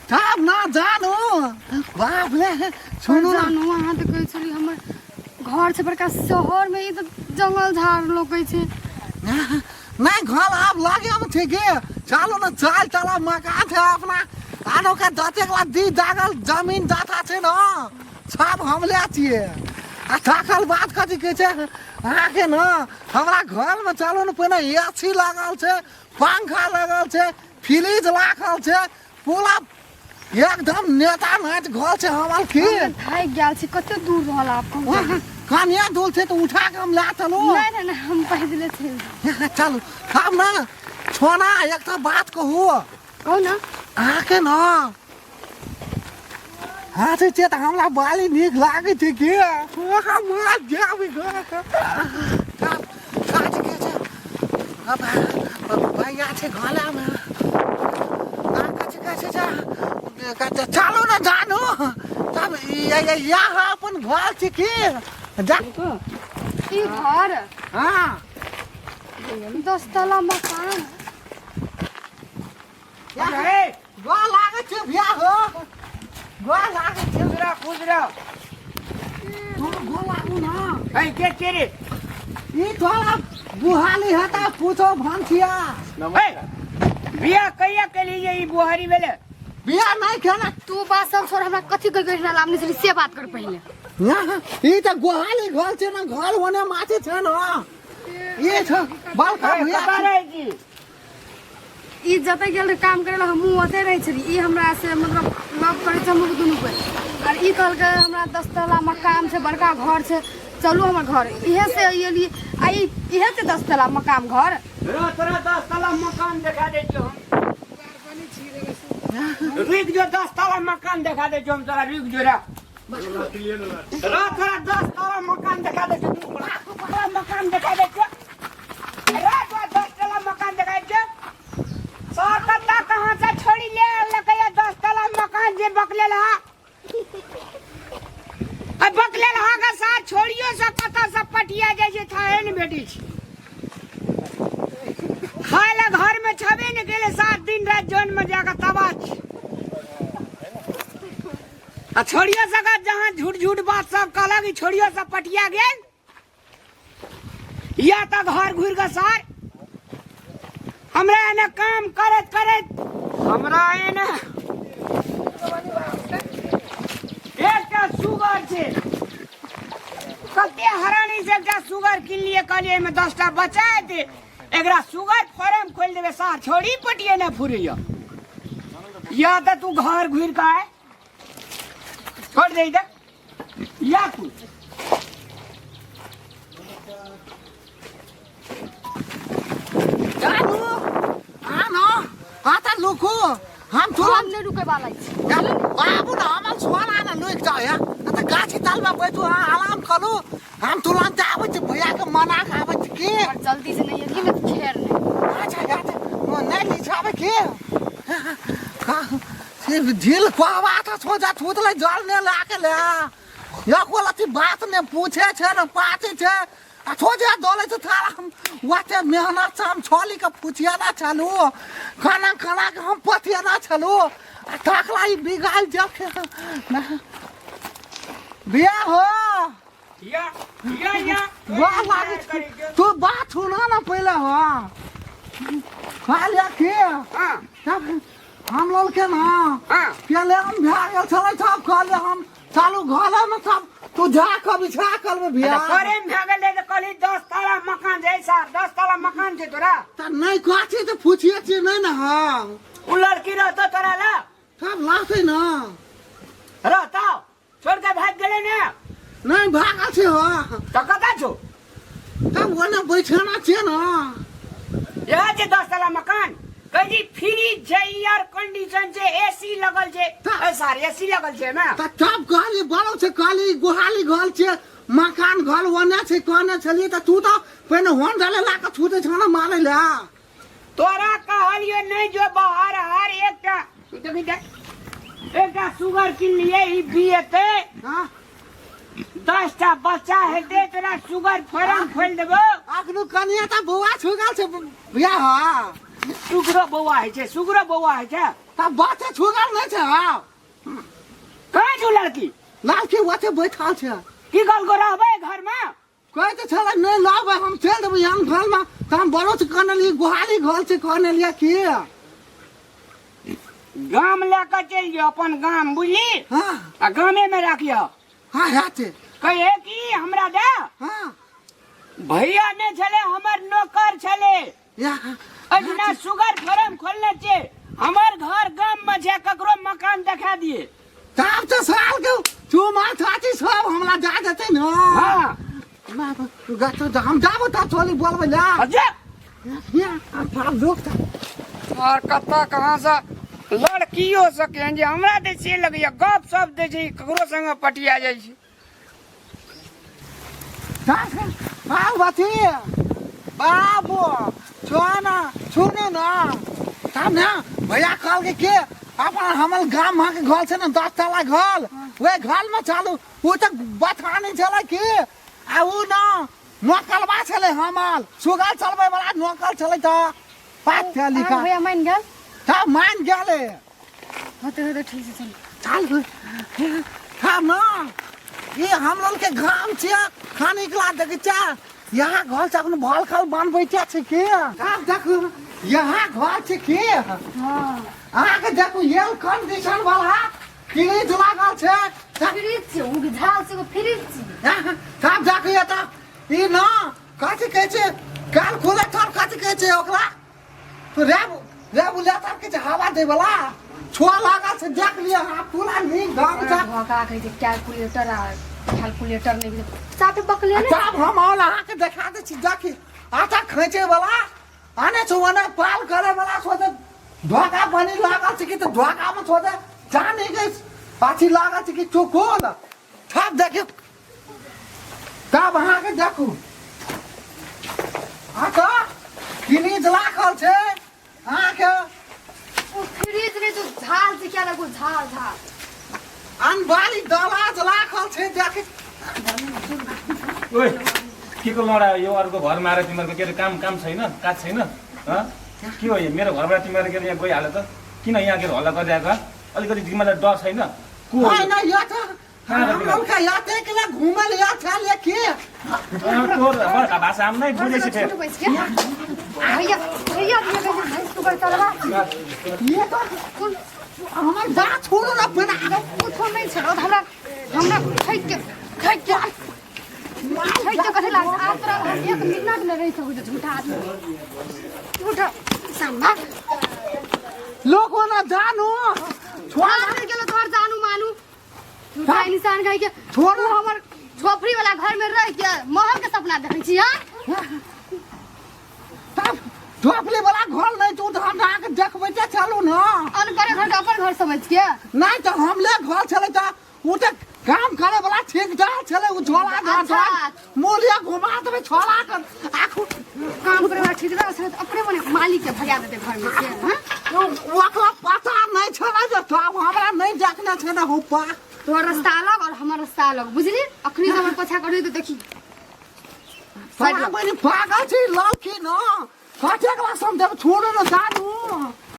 साहब ना जानो बाप रे सुनो ना वहाँ तो कहै छली हमर घर से बड़का शहर में ई तो जंगल झाड़ लोकै छे नहीं घर आप लगे हम ठीक है चलो ना चाल चला मकान थे अपना आनो का दते के बाद दी दागल जमीन जाता छे ना सब हम ले छिए आ थाकल बात कथी कहै छे आके ना हमरा घर में चलो ना पहले एसी लागल छे पंखा लागल छे फ्रिज लागल छे पूरा एकदम नेता नाच घर छे हमर की थाक गेल छी कते दूर रहल आपको कनिया दूर छे तो उठा के हम ला चलो नहीं हम पैदले थे चलो हम ना छोना एक तो बात कहू कहो ना आके ना हाँ से तो हमरा बाली निक लागे छे की हम आज जाबे घर काट के छे अब भैया छे घला में काट के चलो ना जानो तब यहाँ अपन घर छे की जा ई घर हाँ 10 तला मकान गो लागे छे बिया हो गो लागे छे खुजरा तू गो लागू ना भाई के चेरे ई तोला बुहाली हता पूछो भंसिया बिया कहिया के लिए ई बुहारी बेले बिया नहीं खेला तू बात सब छोड़ हमरा कथि कह गइना लामने से से बात कर पहले ई त गोहाली घर छे ना घर होने माछे छे ना ये छ बालका भैया ई जतै गेल काम करे ला हमहु ओते रही छली ई हमरा से मतलब लव करे छ हम दुनु पे और ई कहल के हमरा 10 तला मकान छे बड़का घर छे चलू हमर घर इहे से एली आई इहे से 10 तला मकान घर तोरा 10 तला मकान दिखा दे जो रुक जो 10 तला मकान दिखा दे जो हम तोरा रुक जो रे तोरा 10 तला मकान दिखा दे जो बड़ा मकान दिखा दे जो 10 तला मकान दिखा दे साकता कहां से छोड़ी ले लकया 10 तला मकान जे बकले रहा अब बकले रहा का साथ छोड़ियो से कता सब पटिया जैसे थाए न बेटी छी खाला घर में छबे न गेले 7 दिन रात जोन में जाकर तबाच आ छोड़ियो सका जहां झूठ झूठ बात सब कहला कि छोड़ियो सब पटिया गेल या त घर घुर के सार हमरा एने काम करत करत हमरा एने एकटा सुगर छे कते हरानी से एकटा सुगर किन लिए कहलिए में 10 टा बचाए दे एकरा सुगर फार्म खोल देबे सार छोड़ी पटिए न फुरियो या त तू घर घुर का है छोड़ दे इधर या तू जानो आनो आता लुको हम तुरंत हमने रुके वाला छी बाबू ना हम सोना ना लुक जाए या त गाछी तालमा बैठो आराम करू हम तुरंत आबै छ भैया के मना के आबै छ की और जल्दी से नहीं ये में खेर नहीं अच्छा वो नहीं लिछाबे की से झील पावा त सोजा थुतले जल ने लाके ले या कोलाती बात ने पूछे छे न पाछे छे आ सोजा दोले छ थारा हम वाते मेहनत से हम छोली के पूछिया ना चलू खाना खाना के हम पथिया ना चलू टाकलाई बिगाल जब बिया हो या वाह लागे तू बात सुना ना पहले हो खा लिया के हां तब हम लोग के ना पहले हम भागल चले सब खा ले हम चालू घर में सब तू जा कभी छा कर में बिया करे में भागल ले कहली 10 तला मकान जैसा 10 तला मकान छे तोरा त नहीं काछे तो पूछिए छी नहीं ना हम उ लड़की रहत तोरा ला सब लाते ना रहता छोड़ के भाग गेले ने नहीं भागल छे हो तो कता छो तब वो ना बैठना छे ना यहाँ छे 10 तला मकान कहीं फ्रिज छे एयर कंडीशन छे एसी लगल छे सारे एसी लगल छे ना त तब कहली बड़ो छे कहली गुहाली घर छे मकान घर वने छे कहने छली त तू तो पहले होन डाले ला के छूटे छना मारे ला तोरा कहलियो नहीं जो बाहर हर एकटा एकटा सुगर किन लिए ई बीएते हां 10 टा बच्चा है दे तोरा सुगर फार्म खोल देबो अखनु कनिया त बुआ छुगल छे बिया हा सुगरो बौआ है छे सुगरो बौआ है छे ता बाते छुगल नहीं छे हां कहाँ छौ लड़की लड़की ओते बैठल छे की गल को रहबे घर में कहै त छला नहीं लाबे हम चल देबै हम घर में त हम बड़ो से कनली गुहाली घर से कनलिया की गाम लेकर चल जो अपन गाम बुझली हां आ गामे में राखियो हां हाते कहे की हमरा दे हां भैया ने छले हमर नौकर छले या अजना सुगर फार्म खोलने छे हमर घर गाम में छे ककरो मकान दिखा दिए तब तो साल के चुमा चाची सब हमरा जा देते न हां ना गतो हम जाबो त चली बोलबे ला अजे या आप लोग और कत्ता कहां से लड़कियों सके जे हमरा दे से लगैया गप सब दे छै ककरो संग पटिया जाय छै हाल बाती बाबू छोना सुनो ना तब ना भैया कल के अपन हमर गाम में के घर से ना 10 तला घर वे घर में चालू वो तक बता नहीं चला कि आ उ ना नौकलबा चले हमर सुगर चलबे वाला नौकर चले त बात क्या लिखा भैया मान गेल तब मान गेले होते ठीक से चल चल था ना ये हम लोग के गाम छिया खाने के लाद देखे चा यहाँ घर से अपन भाल खाल बांध बैठा छे के देखो यहाँ घर छे के हां आके देखो ये कंडीशन वाला फ्रिज लागल छे फ्रिज छै उ झाल से फ्रिज छै तब देखो ये त ई ना कथि कहै छै काल खोले तब कथि कहै छै ओकरा तो रेब लेता के छै हवा दे वाला छोआ लागल छै देख लिया हां पूरा नीक ढंग से भगा कहै छै कैलकुलेटर आ कैलकुलेटर नहीं साथे बकले ने तब हम और आके दिखा दे छी देखी आटा खींचे वाला आने छुआने पाल करे वाला सोचे धोखा बनी लागल छै कि तो धोखा में सोचे जाने के पाछी लागल छै कि चोकोल ठप देखियो तब अहाँ के देखू आटा किनी लागल छै अहाँ के फ्रिज रे तो झाल से क्या लगो झाल अनबाली दलाज लागल छै देखि ओए के को लडा यो अरुको घरमा आएर तिमीहरुको के काम काम छैन काज छैन ह के हो यो मेरो घरबाट तिमीहरु के यहाँ गइहाल्यो त किन यहाँ के हल्ला गरिरहेको अलिकति तिमीलाई डर छैन को हो हैन यो त हम का याते के लिए घुमल या चल या के तोर बड़का भाषा हम नै बुझेछि फेर भैया भैया भैंस को कर चलवा ये तो हमर जा छोड़ो ना बना उठो नहीं छरो हमरा खै के कथे लाग आ तोरा एक मिनट न रहि सकू झूठा आदमी उठ सामना लोगो ना जानो छोड़ दे के तोर जानू मानू झूठा इंसान कह के छोड़ो हमर छोपड़ी वाला घर में रह के महल के सपना देखै छी हां तब ढोपले वाला घर नहीं तो हम आके देखबै त चलू ना अनपढ़ घर का अपन घर समझ के नहीं तो हम ले घर चले त उ त काम करे वाला ठेकेदार चले उ झोला अच्छा। मोलिया घुमा देबे छोला कर आखू काम करे वाला ठेकेदार से अपने बने मालिक के भगा देते घर में से हां ओकरा पता नहीं छला जे तब हमरा नहीं देखना छै ना होपा तोर रास्ता अलग और हमर रास्ता अलग बुझली अखनी हमर पछा करियो तो देखी साइड में पागल छी लौकी न कटे क्लास हम देब छोड़ो न जानु